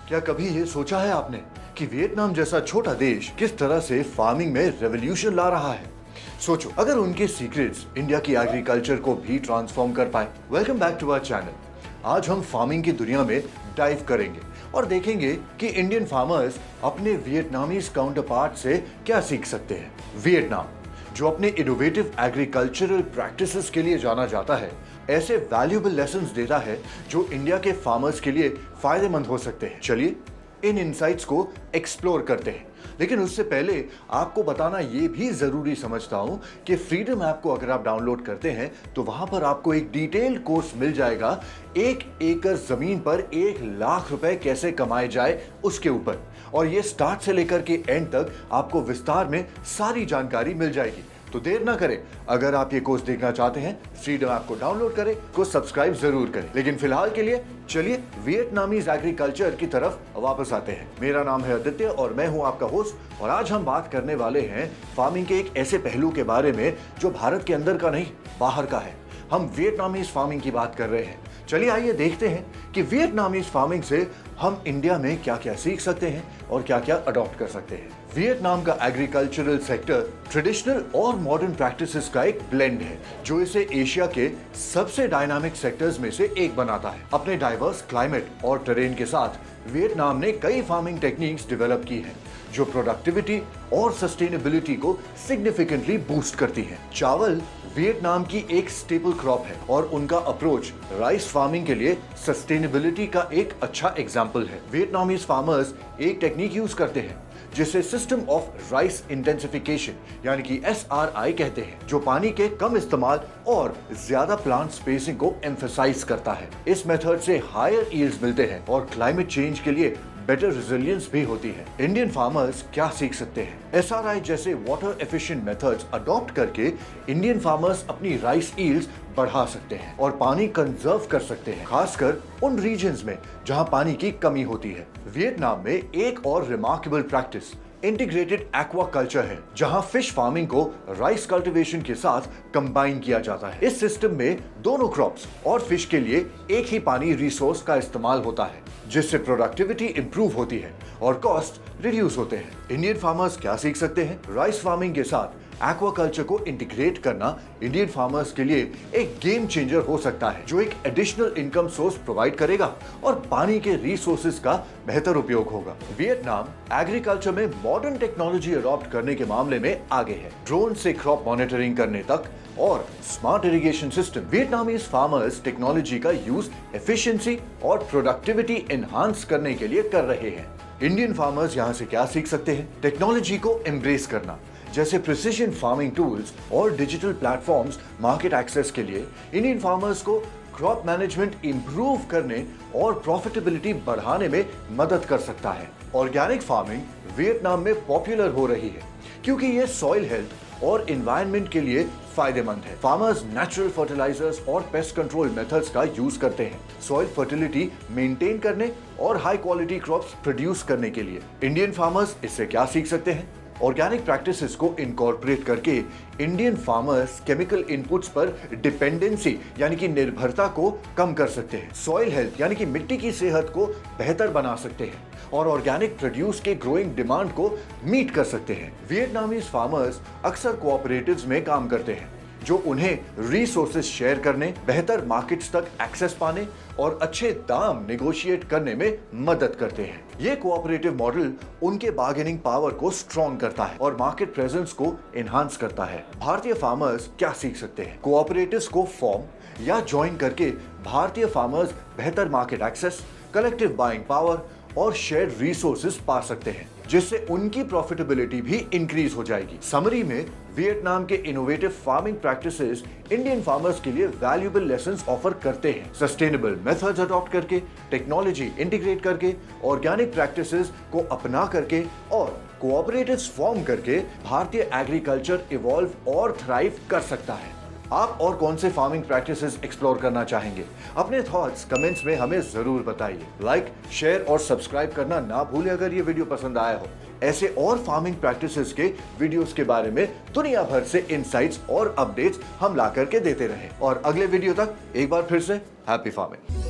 क्या कभी ये सोचा है आपने कि वियतनाम जैसा छोटा देश किस तरह से फार्मिंग में रेवोल्यूशन ला रहा है? सोचो अगर उनके सीक्रेट्स इंडिया की एग्रीकल्चर को भी ट्रांसफॉर्म कर पाए। Welcome back to our channel. आज हम फार्मिंग की दुनिया में डाइव करेंगे और देखेंगे कि इंडियन फार्मर्स अपने वियतनामीज काउंटरपार्ट से क्या सीख सकते हैं। वियतनाम जो अपने इनोवेटिव एग्रीकल्चरल प्रैक्टिसेस के लिए जाना जाता है, ऐसे वैल्यूएबल लेसन्स देता है जो इंडिया के फार्मर्स के लिए फायदेमंद हो सकते हैं। चलिए इन इनसाइट्स को एक्सप्लोर करते हैं, लेकिन उससे पहले आपको बताना ये भी जरूरी समझता हूं कि फ्रीडम ऐप को अगर आप डाउनलोड करते हैं तो वहां पर आपको एक डिटेल्ड कोर्स मिल जाएगा 1 एकड़ जमीन पर 1 लाख रुपए कैसे कमाए जाए उसके ऊपर, और ये स्टार्ट से लेकर के एंड तक आपको विस्तार में सारी जानकारी मिल जाएगी। तो देर ना करें, अगर आप ये कोर्स देखना चाहते हैं फ्रीडम ऐप को डाउनलोड करें, को सब्सक्राइब जरूर करें। लेकिन फिलहाल के लिए चलिए वियतनामीज एग्रीकल्चर की तरफ वापस आते हैं। मेरा नाम है आदित्य और मैं हूं आपका होस्ट, और आज हम बात करने वाले हैं फार्मिंग के एक ऐसे पहलू के बारे में जो भारत के अंदर का नहीं बाहर का है। हम वियतनामीज फार्मिंग की बात कर रहे हैं। चलिए आइए देखते हैं कि वियतनामीज फार्मिंग से हम इंडिया में क्या क्या सीख सकते हैं और क्या क्या अडॉप्ट कर सकते हैं। वियतनाम का एग्रीकल्चरल सेक्टर ट्रेडिशनल और मॉडर्न प्रैक्टिसेस का एक ब्लेंड है जो इसे एशिया के सबसे डायनामिक सेक्टर्स में से एक बनाता है। अपने डाइवर्स क्लाइमेट और टेरेन के साथ वियतनाम ने कई फार्मिंग टेक्निक्स डेवलप की हैं जो प्रोडक्टिविटी और सस्टेनेबिलिटी को सिग्निफिकेंटली बूस्ट करती हैं। चावल वियतनाम की एक स्टेपल क्रॉप है और उनका अप्रोच राइस फार्मिंग के लिए सस्टेनेबिलिटी का एक अच्छा एग्जाम्पल है। वियतनामीज फार्मर्स एक टेक्निक यूज करते हैं जिसे सिस्टम ऑफ राइस इंटेंसिफिकेशन यानी कि SRI कहते हैं, जो पानी के कम इस्तेमाल और ज्यादा प्लांट स्पेसिंग को एम्फसाइज करता है। इस मेथड से हायर यील्ड्स मिलते हैं और क्लाइमेट चेंज के लिए बेटर रेजिलियंस भी होती है। इंडियन फार्मर्स क्या सीख सकते हैं? SRI जैसे वाटर एफिशिएंट मेथड्स अडॉप्ट करके इंडियन फार्मर्स अपनी राइस यील्ड्स बढ़ा सकते हैं और पानी कंजर्व कर सकते हैं, खासकर उन रीजन्स में जहां पानी की कमी होती है। वियतनाम में एक और रिमार्केबल प्रैक्टिस इंटीग्रेटेड एक्वाकल्चर है, जहां फिश फार्मिंग को राइस कल्टीवेशन के साथ कंबाइन किया जाता है। इस सिस्टम में दोनों क्रॉप्स और फिश के लिए एक ही पानी रिसोर्स का इस्तेमाल होता है, जिससे प्रोडक्टिविटी इंप्रूव होती है और कॉस्ट रिड्यूस होते हैं। इंडियन फार्मर्स क्या सीख सकते हैं? राइस फार्मिंग के साथ एक्वाकल्चर को इंटीग्रेट करना इंडियन फार्मर्स के लिए एक गेम चेंजर हो सकता है, जो एक एडिशनल इनकम सोर्स प्रोवाइड करेगा और पानी के रिसोर्सेज का बेहतर उपयोग होगा। वियतनाम एग्रीकल्चर में मॉडर्न टेक्नोलॉजी अडॉप्ट करने के मामले में आगे है, ड्रोन से क्रॉप मॉनिटरिंग करने तक और smart irrigation system. Vietnamese farmers technology का यूज एफिशिएंसी और प्रोडक्टिविटी एनहांस करने के लिए कर रहे हैं। इंडियन फार्मर्स यहाँ से क्या सीख सकते हैं? टेक्नोलॉजी को एम्ब्रेस करना, जैसे प्रिसिजन फार्मिंग टूल्स और डिजिटल प्लेटफॉर्म्स मार्केट एक्सेस के लिए इंडियन फार्मर्स को क्रॉप मैनेजमेंट इंप्रूव करने और प्रॉफिटेबिलिटी बढ़ाने में मदद कर सकता है। ऑर्गेनिक फार्मिंग वियतनाम में पॉपुलर हो रही है क्योंकि ये सॉइल हेल्थ और एनवायरनमेंट के लिए फायदेमंद है। फार्मर्स नेचुरल फर्टिलाइजर्स और पेस्ट कंट्रोल मेथड्स का यूज करते हैं सॉइल फर्टिलिटी मेंटेन करने और हाई क्वालिटी क्रॉप्स प्रोड्यूस करने के लिए। इंडियन फार्मर्स इससे क्या सीख सकते हैं? ऑर्गेनिक प्रैक्टिसेस को इनकॉर्पोरेट करके इंडियन फार्मर्स केमिकल इनपुट्स पर डिपेंडेंसी यानी कि निर्भरता को कम कर सकते हैं, सॉइल हेल्थ यानी कि मिट्टी की सेहत को बेहतर बना सकते हैं और ऑर्गेनिक प्रोड्यूस के ग्रोइंग डिमांड को मीट कर सकते हैं। वियतनामीज फार्मर्स अक्सर कोऑपरेटिव्स में काम करते हैं जो उन्हें रिसोर्सेज शेयर करने, बेहतर मार्केट्स तक एक्सेस पाने और अच्छे दाम नेगोशिएट करने में मदद करते हैं। ये कोऑपरेटिव मॉडल उनके बार्गेनिंग पावर को स्ट्रॉन्ग करता है और मार्केट प्रेजेंस को एनहांस करता है। भारतीय फार्मर्स क्या सीख सकते हैं? कोऑपरेटिव्स को फॉर्म या ज्वाइन करके भारतीय फार्मर्स बेहतर market access, collective buying power और शेयर्ड रिसोर्सेज पा सकते हैं, जिससे उनकी प्रॉफिटेबिलिटी भी इंक्रीज हो जाएगी। समरी में वियतनाम के innovative farming practices Indian farmers के लिए वैल्यूएबल लेसन्स ऑफर करते हैं। सस्टेनेबल मेथड्स अडॉप्ट करके, टेक्नोलॉजी इंटीग्रेट करके, ऑर्गेनिक प्रैक्टिसेस को अपना करके और कोऑपरेटिव्स फॉर्म करके भारतीय एग्रीकल्चर इवॉल्व और थ्राइव कर सकता है। आप और कौन से फार्मिंग प्रैक्टिसेस एक्सप्लोर करना चाहेंगे? अपने थॉट्स कमेंट्स में हमें जरूर बताइए। लाइक, शेयर और सब्सक्राइब करना ना भूलें अगर ये वीडियो पसंद आया हो। ऐसे और फार्मिंग प्रैक्टिसेस के वीडियोस के बारे में दुनिया भर से इनसाइट्स और अपडेट्स हम ला करके देते रहें। और अगले वीडियो तक एक बार फिर से हैप्पी फार्मिंग।